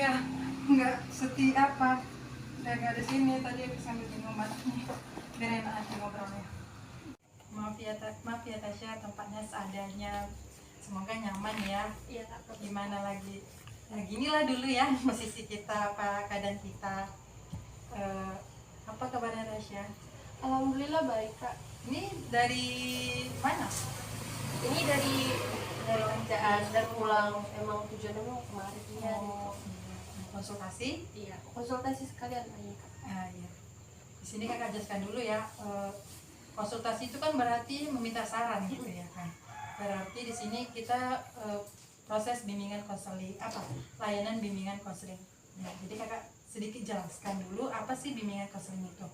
ya nggak setia apa udah nggak ada sini tadi aku sambil minum nih biar enak aja ngobrolnya. Maaf ya Tasya, tempatnya seadanya, semoga nyaman ya. Iya kak. Gimana lagi ginilah dulu ya posisi kita, apa keadaan kita. Apa kabarnya Tasya? Alhamdulillah baik kak. Ini dari mana? Ini dari kerjaan dan pulang, emang tujuannya mau kemarin ya. Konsultasi? Iya, konsultasi sekalian ini kak. Iya. Di sini kakak jelaskan dulu ya. Konsultasi itu kan berarti meminta saran gitu ya kan. Berarti di sini kita proses bimbingan konseling, layanan bimbingan konseling. Nah, jadi kakak sedikit jelaskan dulu apa sih bimbingan konseling itu.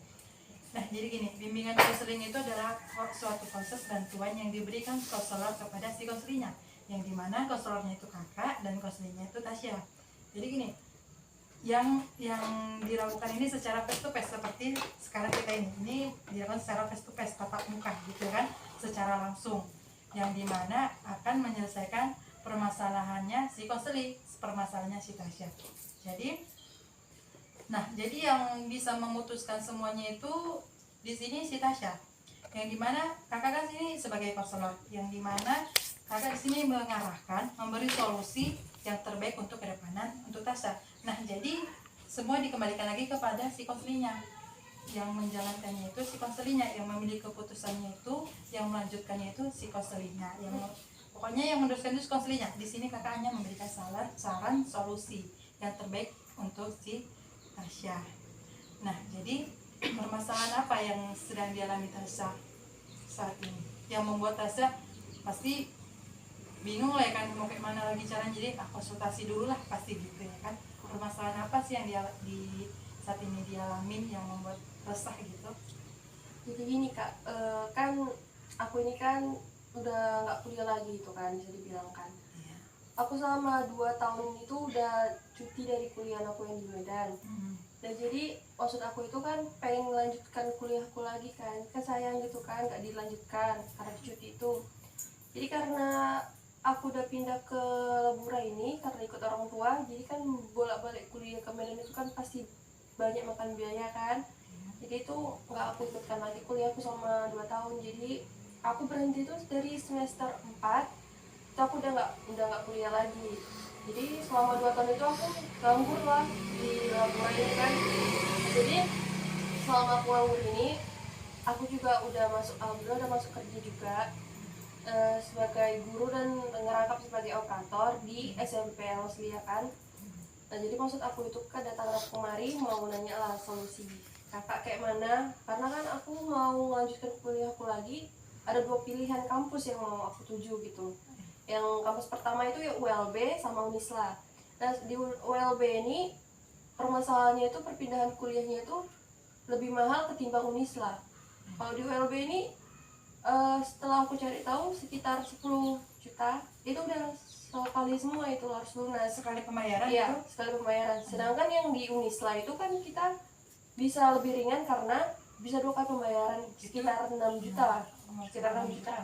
Nah, jadi gini, bimbingan konseling itu adalah suatu proses bantuan yang diberikan konselor kepada si konselingnya, yang dimana konselornya itu kakak dan konselingnya itu Tasya. Jadi gini, yang dilakukan ini secara face to face seperti sekarang kita ini dilakukan secara face to face, tatap muka gitu kan, secara langsung, yang dimana akan menyelesaikan permasalahannya si konseling, permasalahannya si Tasya. Jadi yang bisa memutuskan semuanya itu di sini si Tasya, yang dimana kakak kan sini sebagai konselor, yang dimana kakak di sini mengarahkan, memberi solusi yang terbaik untuk kedepanan untuk Tasya. Nah, jadi semua dikembalikan lagi kepada si konselingnya, yang menjalankannya itu si konselingnya, yang memilih keputusannya itu, yang melanjutkannya itu si konselingnya, yang pokoknya yang meneruskan itu si konselingnya. Di sini kakak hanya memberikan saran solusi yang terbaik untuk si Tasya. Nah, jadi permasalahan apa yang sedang dialami Tasya saat ini, yang membuat Tasya pasti bingung lah ya kan, mau kayak mana lagi caranya. Jadi konsultasi dulu lah pasti gitu ya kan. Permasalahan apa sih yang di saat ini dialami yang membuat resah gitu? Jadi gini kak, kan aku ini kan udah nggak kuliah lagi itu kan, bisa dibilang kan. Aku selama 2 tahun itu udah cuti dari kuliah aku yang di Medan. Dan jadi maksud aku itu kan pengen melanjutkan kuliahku lagi kan sayang gitu kan nggak dilanjutkan karena cuti itu. Jadi karena aku udah pindah ke Lebura ini karena ikut orang tua, jadi kan bolak-balik kuliah ke Medan itu kan pasti banyak makan biaya kan. Jadi itu nggak aku ikutkan lagi kuliahku selama 2 tahun. Jadi aku berhenti itu dari semester 4 itu aku udah nggak kuliah lagi. Jadi selama 2 tahun itu aku nganggur lah di Labora ini kan. Jadi selama aku nganggur ini aku juga alhamdulillah udah masuk kerja juga sebagai guru dan ngerangkap sebagai operator di SMP Roslia kan. Nah, jadi maksud aku itu kedatangan aku kemari mau nanya lah solusi kakak kayak mana, karena kan aku mau melanjutkan kuliahku lagi. Ada 2 pilihan kampus yang mau aku tuju gitu. Yang kampus pertama itu ya ULB sama Unisla. Nah, di ULB ini permasalahannya itu perpindahan kuliahnya itu lebih mahal ketimbang Unisla. Kalau di ULB ini setelah aku cari tahu sekitar 10 juta itu udah sekali semua, itu harus lunas Sekali pembayaran? Iya, itu sekali pembayaran. Sedangkan yang di Unisla itu kan kita bisa lebih ringan karena bisa 2 kali pembayaran sekitar 6 juta. Sekitar 6 juta.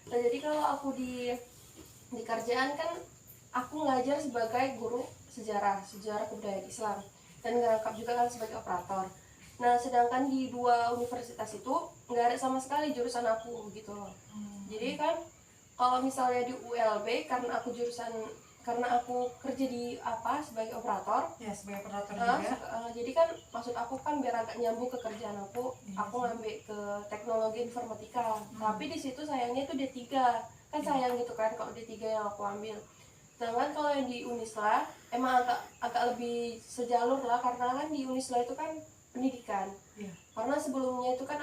Nah, jadi kalau aku di kerjaan kan aku ngajar sebagai guru sejarah kebudayaan Islam dan ngerangkap juga kan sebagai operator. Nah, sedangkan di 2 universitas itu nggak ada sama sekali jurusan aku gitu loh. Jadi kan kalau misalnya di ULB karena aku kerja di sebagai operator ya, sebagai operator juga. Jadi kan maksud aku kan biar agak nyambung ke kerjaan aku ngambil ke teknologi informatika. Tapi di situ sayangnya itu D3 kan, sayang gitu kan kalau D3 yang aku ambil. Sedangkan kalau yang di Unisla emang agak lebih sejalur lah, karena kan di Unisla itu kan pendidikan. Karena sebelumnya itu kan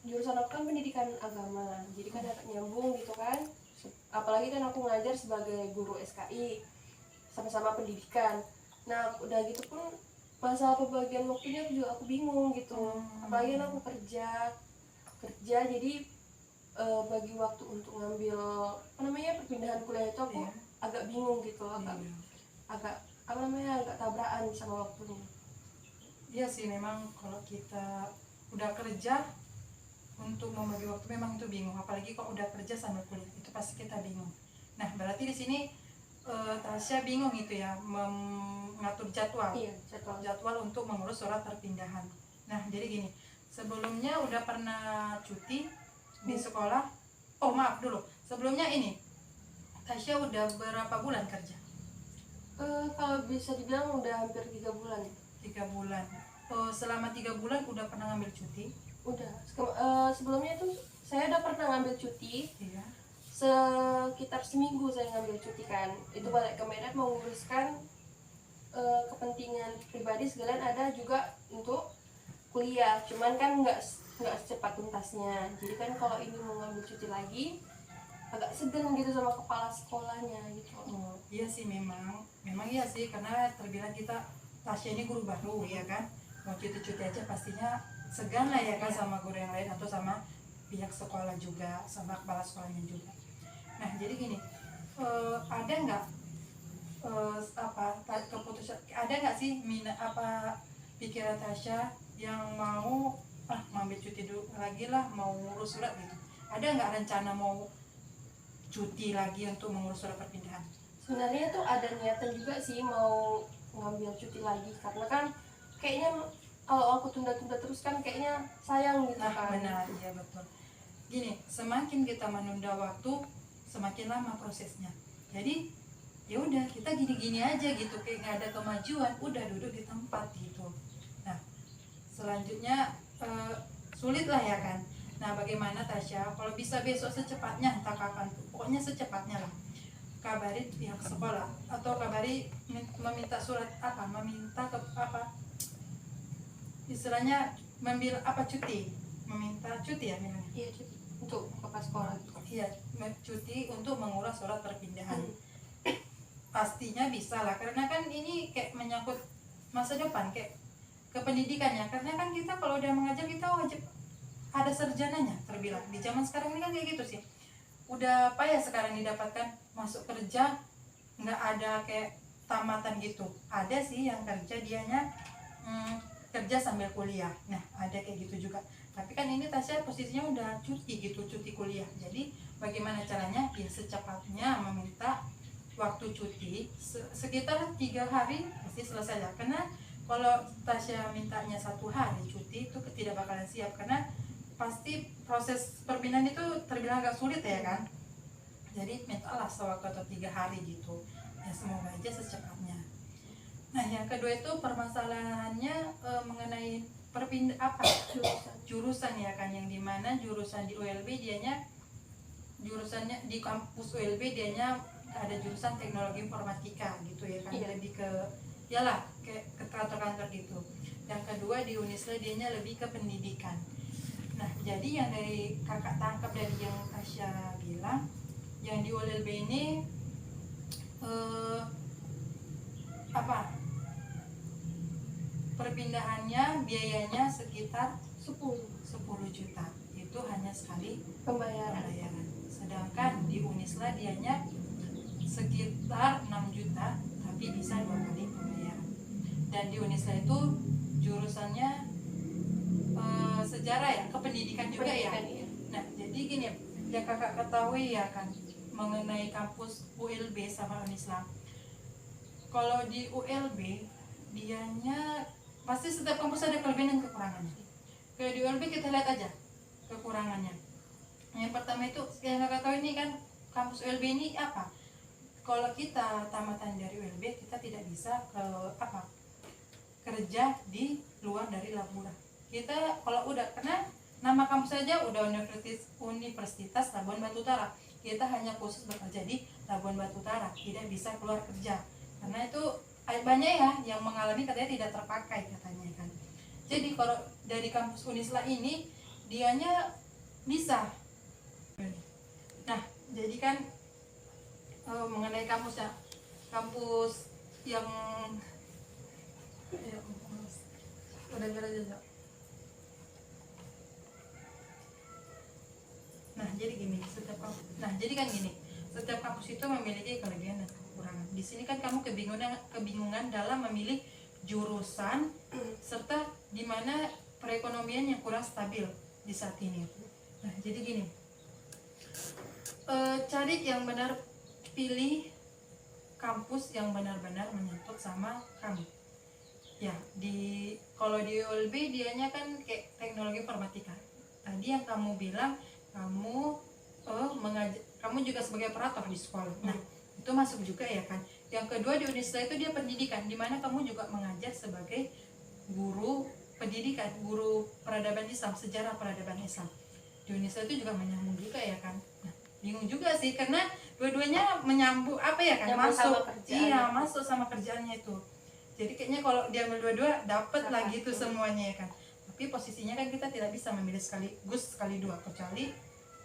jurusan aku kan pendidikan agama, jadi kan agak nyambung gitu kan. Apalagi kan aku ngajar sebagai guru SKI, sama-sama pendidikan. Nah, udah gitu pun masalah pembagian waktunya aku bingung gitu. Apalagi kan aku kerja jadi bagi waktu untuk ngambil perpindahan kuliah itu aku agak bingung gitu, agak tabrakan sama waktunya. Iya sih, memang kalau kita udah kerja untuk membagi waktu memang itu bingung, apalagi kalau udah kerja sambil kuliah itu pasti kita bingung. Nah, berarti di sini Tasya bingung itu ya mengatur jadwal Iya, jadwal. jadwal untuk mengurus surat perpindahan. Nah, jadi gini, sebelumnya udah pernah cuti di sekolah. Oh, maaf dulu. Sebelumnya ini, Tasya udah berapa bulan kerja? Kalau bisa dibilang udah hampir 3 bulan. 3 bulan. Oh, selama 3 bulan udah pernah ngambil cuti? Udah. Sebelumnya itu saya udah pernah ngambil cuti. Iya. Sekitar seminggu saya ngambil cuti kan. Itu balik ke Medan menguruskan kepentingan pribadi, sekalian ada juga untuk kuliah. Cuman kan nggak secepat tuntasnya. Jadi kan kalau ini mau ngambil cuti lagi agak segan gitu sama kepala sekolahnya gitu. Oh, iya sih memang iya sih, karena terbilang kita Tasya ini guru baru ya kan, mau cuti-cuti aja pastinya segan lah ya kan, sama guru yang lain atau sama pihak sekolah juga, sama kepala sekolahnya juga. Nah jadi gini, ada nggak keputusan, ada nggak sih pikiran Tasya yang mau ngambil cuti dulu lagi lah, mau ngurus surat gitu, ada nggak rencana mau cuti lagi untuk mengurus surat perpindahan? Sebenarnya tuh ada niatan juga sih mau ngambil cuti lagi, karena kan kayaknya kalau aku tunda-tunda terus kan kayaknya sayang gitu Nah kan. benar, iya betul. Gini, semakin kita menunda waktu semakin lama prosesnya. Jadi ya udah, kita gini-gini aja gitu, kayak nggak ada kemajuan, udah duduk di tempat gitu. Nah selanjutnya sulit lah ya kan. Nah bagaimana Tasya, kalau bisa besok secepatnya, entah kapan, pokoknya secepatnya lah, kabari pihak sekolah atau kabari meminta surat meminta ke istilahnya cuti, meminta cuti ya bilangnya. Iya, cuti untuk kepala sekolah gitu. Iya, cuti untuk menguras surat perpindahan. Pastinya bisa lah, karena kan ini kayak menyangkut masa depan, kayak ke pendidikannya. Karena kan kita kalau udah mengajar kita wajib ada sarjananya, terbilang di zaman sekarang ini kan kayak gitu sih. Udah payah sekarang didapatkan masuk kerja nggak ada kayak tamatan gitu. Ada sih yang kerja dianya kerja sambil kuliah. Nah ada kayak gitu juga. Tapi kan ini Tasya posisinya udah cuti gitu, cuti kuliah. Jadi bagaimana caranya? Ya secepatnya meminta waktu cuti sekitar 3 hari pasti selesai ya. Karena kalau Tasya mintanya 1 hari cuti itu tidak bakalan siap, karena pasti proses perpindahan itu terbilang agak sulit ya kan. Jadi mintalah sewaktu atau 3 hari gitu ya, semoga aja secepatnya. Nah yang kedua itu permasalahannya mengenai jurusan ya kan, yang dimana jurusan di ULB dianya, jurusannya di kampus ULB dianya ada jurusan teknologi informatika gitu ya kan. Iya. Lebih ke yalah ke kantor-kantor gitu. Yang kedua di Unisla dianya lebih ke pendidikan. Nah jadi yang dari kakak tangkap dari yang Tasya bilang, yang di ULB ini perpindahannya biayanya sekitar 10 juta, itu hanya sekali Pembayaran. sedangkan di Unisla dianya sekitar 6 juta tapi bisa 2 kali pembayaran. Dan di Unisla itu jurusannya sejarah ya, kependidikan juga ya. Iya. Nah jadi gini ya kakak ketahui ya kan mengenai kampus ULB sama Unisla. Kalau di ULB dianya pasti setiap kampus ada kelebihan dan kekurangannya. Kayak di ULB kita lihat aja kekurangannya. Yang pertama itu yang kakak tahu ini kan, kampus ULB ini apa? Kalau kita tamatan dari ULB kita tidak bisa kerja di luar dari Labura. Kita kalau udah, karena nama kampus saja udah Universitas Labuan Batu Utara, kita hanya khusus bekerja di Labuan Batu Utara, tidak bisa keluar kerja. Karena itu banyak ya yang mengalami katanya tidak terpakai katanya kan. Jadi kalau dari kampus Unisla ini dianya bisa. Nah jadi kan mengenai kampusnya, kampus yang udah aja. Nah jadi kan gini, setiap kampus itu memiliki kelebihan dan kekurangan. Di sini kan kamu kebingungan dalam memilih jurusan serta di mana perekonomian yang kurang stabil di saat ini. Nah jadi gini, cari yang benar, pilih kampus yang benar-benar menyangkut sama kamu. Ya, kalau di ULB dianya kan kayak teknologi informatika. Tadi yang kamu bilang kamu kamu juga sebagai operator di sekolah. Nah, itu masuk juga ya kan. Yang kedua di Unisla itu dia pendidikan, di mana kamu juga mengajar sebagai guru pendidikan, guru peradaban Islam, sejarah peradaban Islam. Di Unisla itu juga menyambung juga ya kan. Nah, bingung juga sih karena dua-duanya menyambung apa ya kan, masuk masuk sama kerjaannya itu. Jadi kayaknya kalau dia ambil dua-dua dapat lagi itu semuanya ya kan. Tapi posisinya kan kita tidak bisa memilih sekaligus sekali dua, kecuali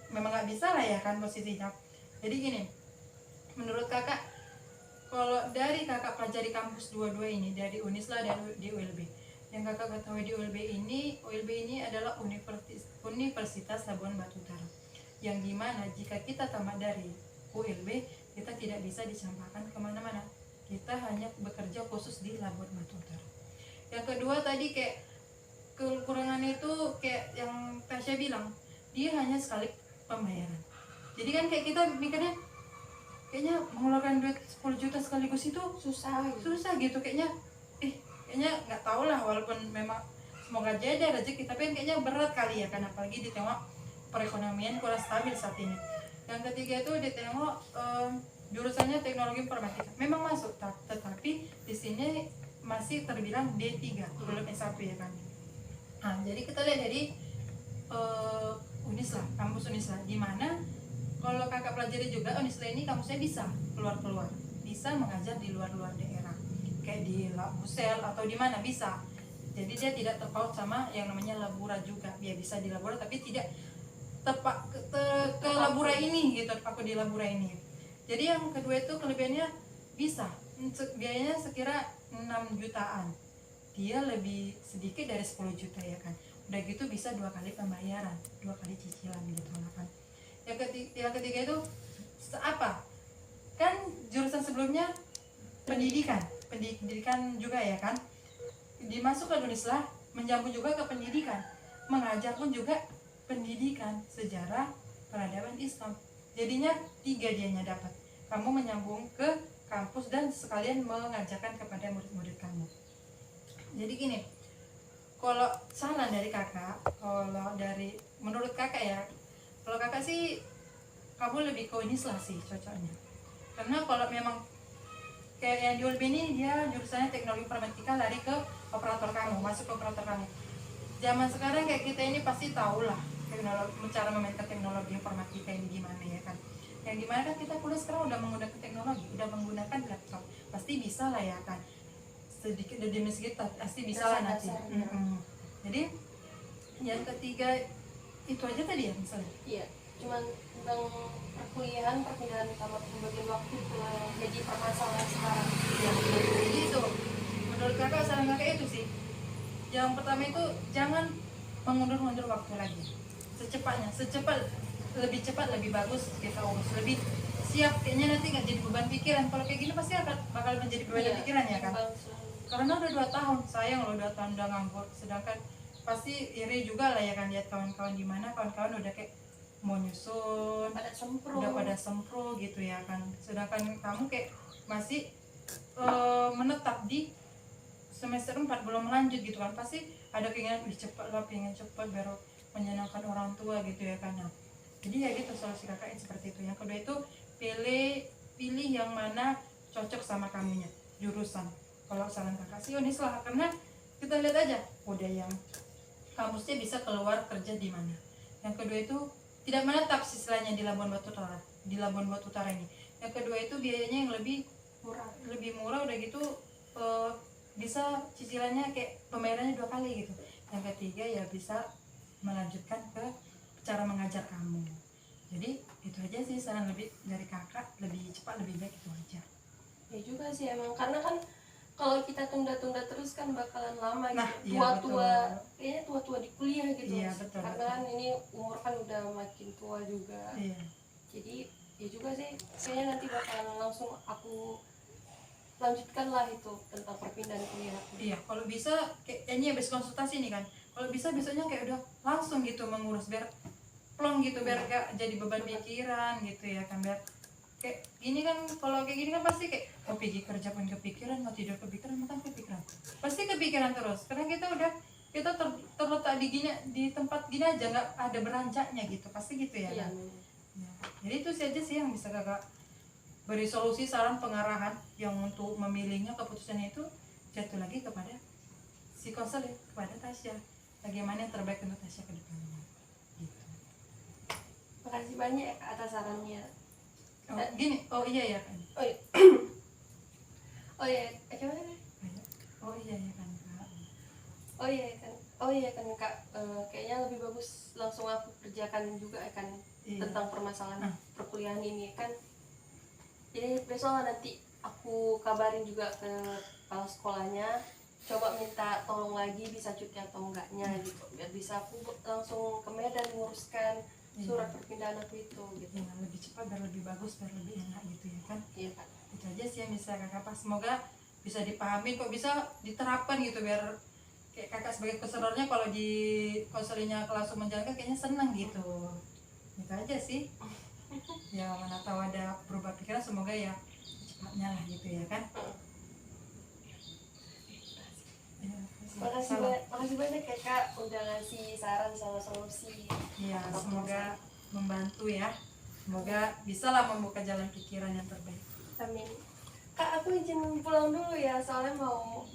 memang nggak bisa lah ya kan posisinya. Jadi gini, menurut kakak, kalau dari kakak pelajari kampus dua-dua ini, dari Unisla dan di ULB, yang kakak ketahui di ULB ini adalah Universitas Labuan Batu Utara, yang dimana jika kita tamat dari ULB kita tidak bisa dicampakkan kemana-mana, kita hanya bekerja khusus di Labuan Batu Utara. Yang kedua tadi kayak kekurangan itu kayak yang Tasya bilang, dia hanya sekali pembayaran. Jadi kan kayak kita mikirnya kayaknya mengeluarkan duit 10 juta sekaligus itu susah gitu kayaknya nggak tahu lah, walaupun memang semoga aja ada rezeki, tapi kayaknya berat kali ya kan, apalagi ditengok perekonomian kurang stabil saat ini. Yang ketiga itu ditengok jurusannya teknologi informatika memang masuk, tetapi di sini masih terbilang D3, belum S1 ya kan. Nah, jadi kita lihat dari Unisla, kampus Unisla, di mana kalau kakak pelajari juga Unisla ini kampusnya bisa keluar-keluar, bisa mengajar di luar-luar daerah, kayak di Labusel atau di mana bisa. Jadi dia tidak terpaut sama yang namanya Labura juga, dia bisa di Labura tapi tidak ke Labura ini gitu, terpaku di Labura ini. Jadi yang kedua itu kelebihannya bisa biayanya sekira 6 jutaan, dia lebih sedikit dari 10 juta ya kan. Udah gitu bisa 2 kali pembayaran, 2 kali cicilan gitu kan. Yang ketiga itu apa? Kan jurusan sebelumnya pendidikan juga ya kan. Dimasuk ke Unisla menyambung juga ke pendidikan, mengajar pun juga pendidikan sejarah peradaban Islam. Jadinya 3 dianya dapat. Kamu menyambung ke kampus dan sekalian mengajarkan kepada murid-murid kamu. Jadi gini, kalau saran dari kakak, menurut kakak ya, kalau kakak sih kamu lebih ke Unisla sih cocoknya. Karena kalau memang kayak yang di ULB ini dia jurusannya teknologi informatika, lari ke operator kamu, masuk ke operator kamu. Zaman sekarang kayak kita ini pasti tahu lah cara memainkan teknologi informatika ini gimana ya kan. Yang gimana kan kita kuliah sekarang udah menggunakan teknologi, udah menggunakan laptop, pasti bisa lah ya kan. Sedikit demi sedikit pasti bisa lah nanti. Jadi yang ketiga itu aja tadi ya misalnya. Iya, cuman tentang perpindahan utama pembagian waktu itu yang jadi permasalahan sekarang. Ya, jadi itu menurut kakak, saran kakak itu sih, yang pertama itu jangan mengundur-undur waktu lagi, lebih cepat lebih bagus kita urus, lebih siap, kayaknya nanti nggak jadi beban pikiran. Kalau kayak gini pasti bakal menjadi beban pikiran ya kan. Karena udah 2 tahun, sayang loh 2 tahun udah nganggur, sedangkan pasti iri juga lah ya kan, lihat kawan-kawan di mana kawan-kawan udah kayak mau nyusun, udah pada sempro gitu ya kan, sedangkan kamu kayak masih menetap di semester 4 belum lanjut gitu kan, pasti ada keinginan pengen cepat biar menyenangkan orang tua gitu ya kan. Nah, jadi ya gitu solusi kakak seperti itu. Yang kedua itu pilih yang mana cocok sama kamunya jurusan. Kalau saran kakak sih Unisla, karena kita lihat aja udah yang kampusnya bisa keluar kerja di mana. Yang kedua itu tidak menetap istilahnya di Labuan Batu Utara ini. Yang kedua itu biayanya yang lebih murah udah gitu, bisa cicilannya kayak pembayarannya 2 kali gitu. Yang ketiga ya bisa melanjutkan ke cara mengajar kamu. Jadi itu aja sih saran lebih dari kakak, lebih cepat lebih baik itu aja. Ya juga sih emang, karena kan kalau kita tunda-tunda terus kan bakalan lama gitu. Kayaknya tua-tua di kuliah gitu. Iya, betul, karena kan ini umur kan udah makin tua juga. Iya. Jadi ya juga sih kayaknya nanti bakalan langsung aku lanjutkan lah itu tentang perpindahan kuliah. Iya, kalau bisa kayaknya habis konsultasi nih kan, kalau bisa besoknya kayak udah langsung gitu mengurus biar plong gitu, biar gak jadi beban pikiran gitu ya kan, biar kayak gini kan, kalau kayak gini kan pasti kayak mau pergi kerja pun kepikiran, mau tidur kepikiran, makan kepikiran, pasti kepikiran terus karena kita terletak di gini, di tempat gini aja, nggak ada beranjaknya gitu, pasti gitu ya Iya. kan? Ya. Jadi itu saja sih yang bisa kakak beri solusi, saran, pengarahan yang untuk memilihnya, keputusannya itu jatuh lagi kepada si konselor, kepada Tasya, bagaimana yang terbaik untuk Tasya ke depannya gitu. Makasih banyak ya, Kak, atas sarannya. Oh, gini, oh iya ya kan, Oh iya. Oh iya, gimana? oh iya ya kan kak. Oh iya kan Kak, kayaknya lebih bagus langsung aku kerjakan juga ya kan, Iya. tentang permasalahan perkuliahan ini kan. Jadi besok nanti aku kabarin juga ke kepala sekolahnya, coba minta tolong lagi bisa cuti atau enggaknya gitu, biar bisa aku langsung ke Medan menguruskan surat perpindahan aku itu gitu. Ya, lebih cepat dan lebih bagus, biar lebih enak gitu ya kan. Iya Kak. Itu aja sih yang bisa kakak pas, semoga bisa dipahami, kok bisa diterapkan gitu, biar kayak kakak sebagai konselornya kalau di konselingnya langsung menjalankan kayaknya seneng gitu. Itu aja sih. Ya mana tahu ada berubah pikiran, semoga ya cepatnya lah gitu ya kan. Ya, Makasih banyak ya Kak udah ngasih saran sama solusi. ya, semoga membantu ya, semoga bisa lah membuka jalan pikiran yang terbaik. Amin. Kak, aku izin pulang dulu ya, soalnya mau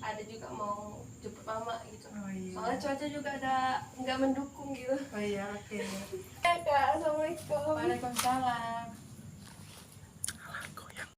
jemput mama gitu. Oh iya. Soalnya cuaca juga ada nggak mendukung gitu. Oh iya, oke. Ya Kak, assalamualaikum. Waalaikumsalam.